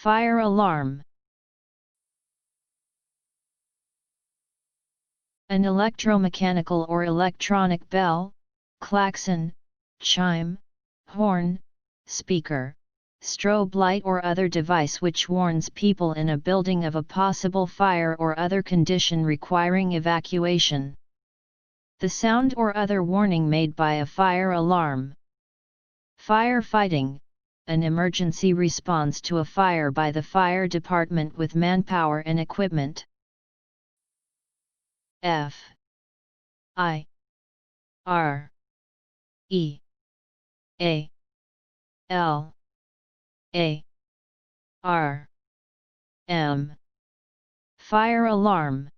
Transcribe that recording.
Fire alarm. An electromechanical or electronic bell, klaxon, chime, horn, speaker, strobe light or other device which warns people in a building of a possible fire or other condition requiring evacuation. The sound or other warning made by a fire alarm. Firefighting, an emergency response to a fire by the fire department with manpower and equipment. F I R E A L A R M. Fire alarm.